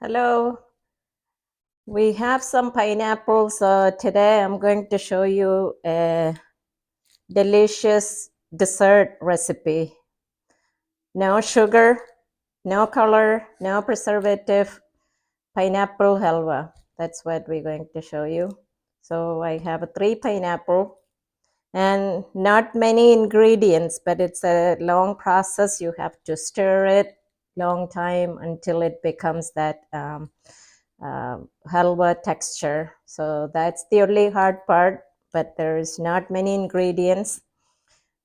Hello, we have some pineapples. Today I'm going to show you a delicious dessert recipe. No sugar, no color, no preservative, pineapple halva. That's what we're going to show you. So I have 3 pineapple and not many ingredients, but it's a long process. You have to stir it long time until it becomes that halva texture. So that's the only hard part, but there's not many ingredients.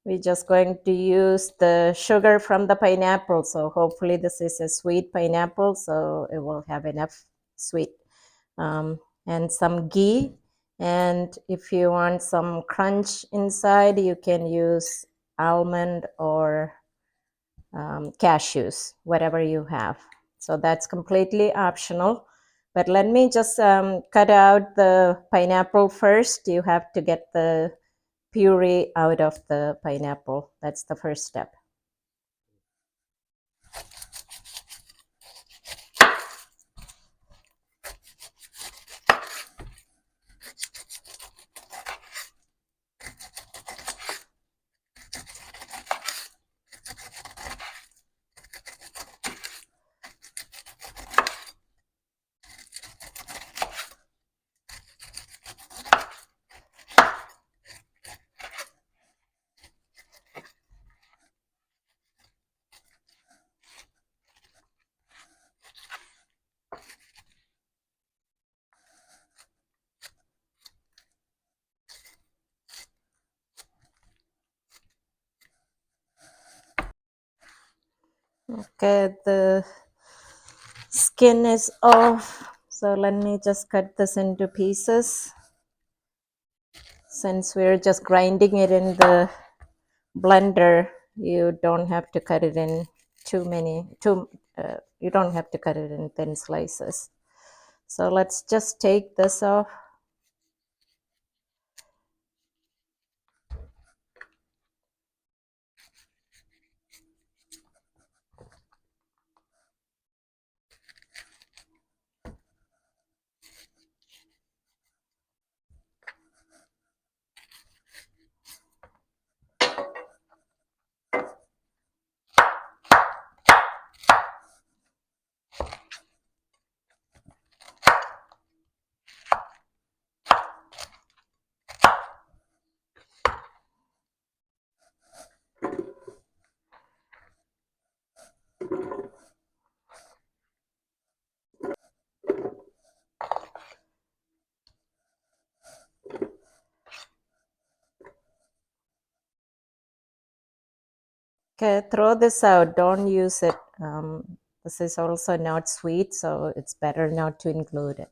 We're just going to use the sugar from the pineapple. So hopefully this is a sweet pineapple, so it will have enough sweet. And some ghee. And if you want some crunch inside, you can use almond or cashews, whatever you have. So that's completely optional. But let me just cut out the pineapple first. You have to get the puree out of the pineapple. That's the first step. Okay, the skin is off. So let me just cut this into pieces. Since we're just grinding it in the blender, you don't have to cut it in you don't have to cut it in thin slices. So let's just take this off. Okay, throw this out. Don't use it. This is also not sweet, so it's better not to include it.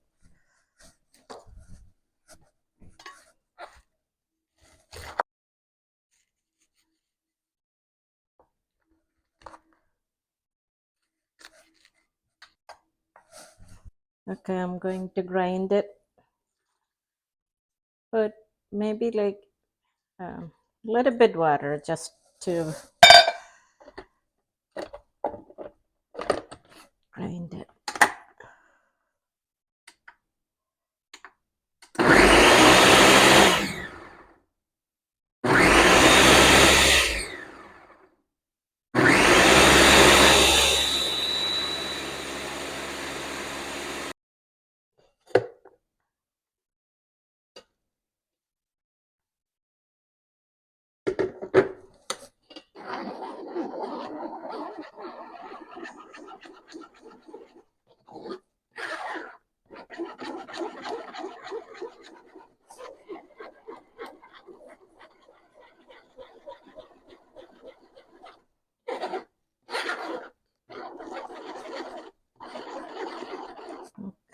Okay, I'm going to grind it. But maybe like a little bit water just to grind it.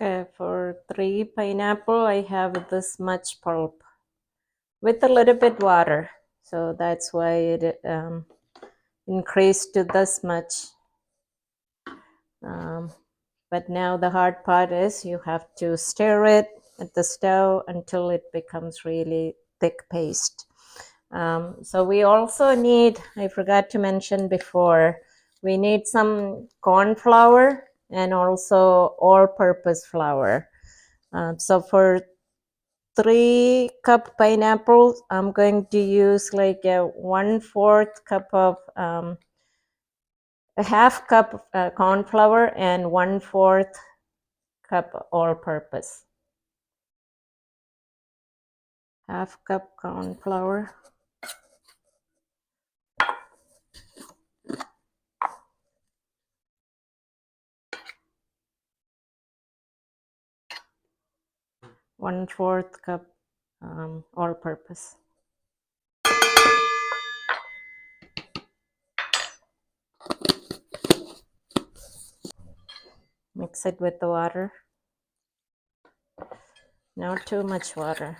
Okay, for 3 pineapple, I have this much pulp with a little bit water. So that's why it increased to this much. But now the hard part is you have to stir it at the stove until it becomes really thick paste. So we also need, I forgot to mention before, we need some corn flour. and also all-purpose flour. So for 3 cup pineapples, I'm going to use like a 1/4 cup of a half cup corn flour and 1/4 cup all-purpose. Half cup corn flour. One-fourth cup all-purpose. Mix it with the water. Not too much water.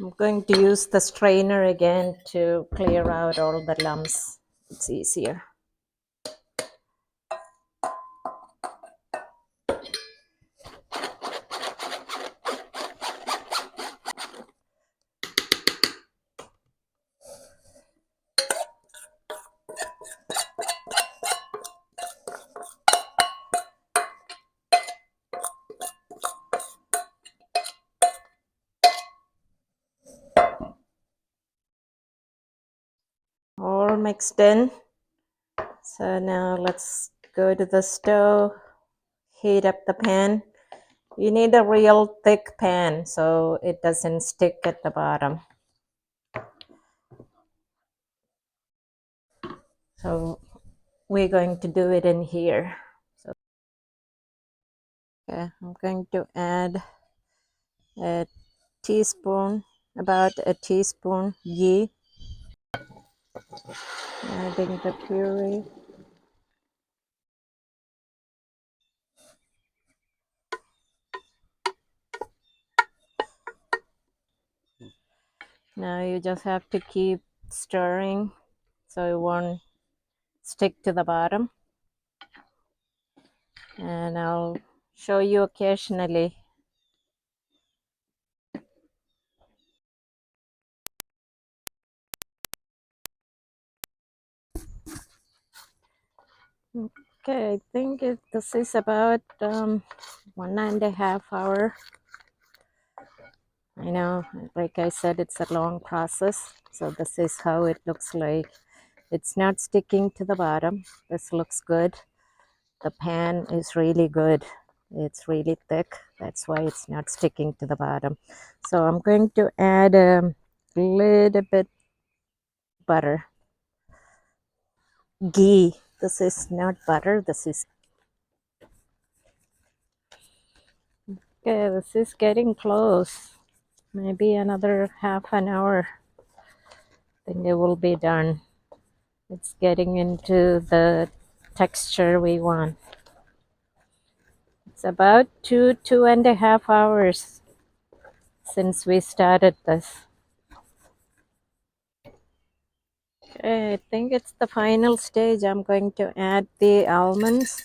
I'm going to use the strainer again to clear out all the lumps. It's easier. All mixed in. So now let's go to the stove, heat up the pan. You need a real thick pan so it doesn't stick at the bottom. So we're going to do it in here. So okay, I'm going to add a teaspoon, about a teaspoon ghee. Adding the puree. Now you just have to keep stirring so it won't stick to the bottom. And I'll show you occasionally. Okay, I think this is about 1.5 hours. I know, like I said, it's a long process. So this is how it looks like. It's not sticking to the bottom. This looks good. The pan is really good. It's really thick. That's why it's not sticking to the bottom. So I'm going to add a little bit butter. Ghee. This is not butter. This is... Okay, this is getting close. Maybe another half an hour. I think it will be done. It's getting into the texture we want. It's about 2.5 hours since we started this. Okay, I think it's the final stage. I'm going to add the almonds.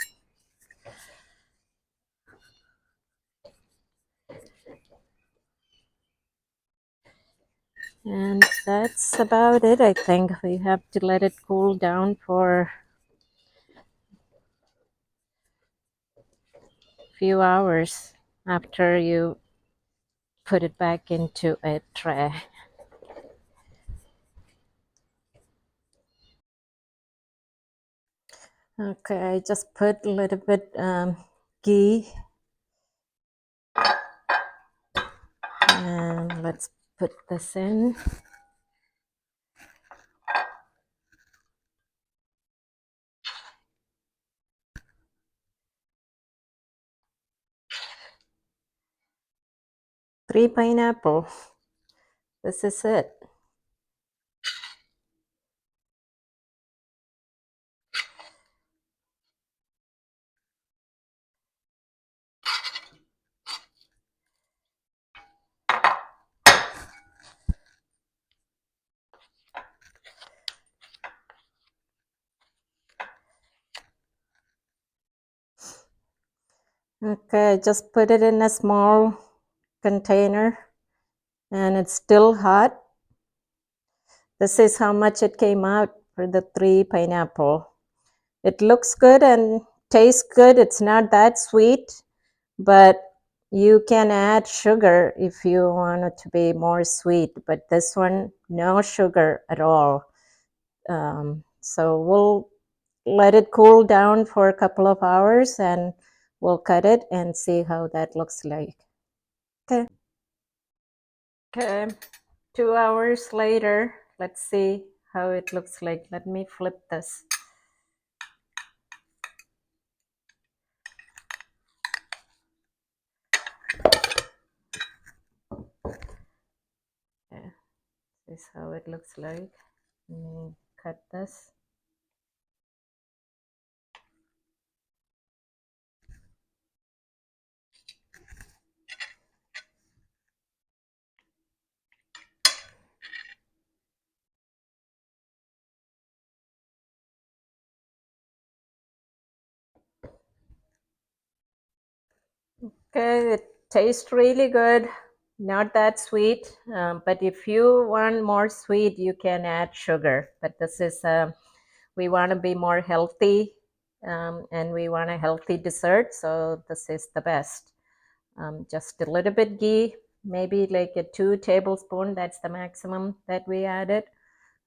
And that's about it, I think. We have to let it cool down for a few hours after you put it back into a tray. Okay, I just put a little bit ghee. And let's put this in. Three pineapple. This is it. Okay, just put it in a small container and it's still hot. This is how much it came out for the 3 pineapple. It looks good and tastes good. It's not that sweet, but you can add sugar if you want it to be more sweet. But this one, no sugar at all. So we'll let it cool down for a couple of hours and we'll cut it and see how that looks like. Okay. Okay. 2 hours later, let's see how it looks like. Let me flip this. Yeah, this is how it looks like. Let me cut this. Okay, it tastes really good. Not that sweet, but if you want more sweet, you can add sugar. But this is, we want to be more healthy, and we want a healthy dessert, so this is the best. Just a little bit ghee, maybe like a 2 tablespoons. That's the maximum that we added.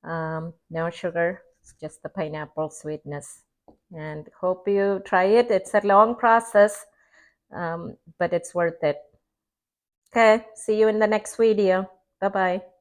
No sugar, it's just the pineapple sweetness. And hope you try it. It's a long process, but it's worth it. Okay, see you in the next video. Bye-bye.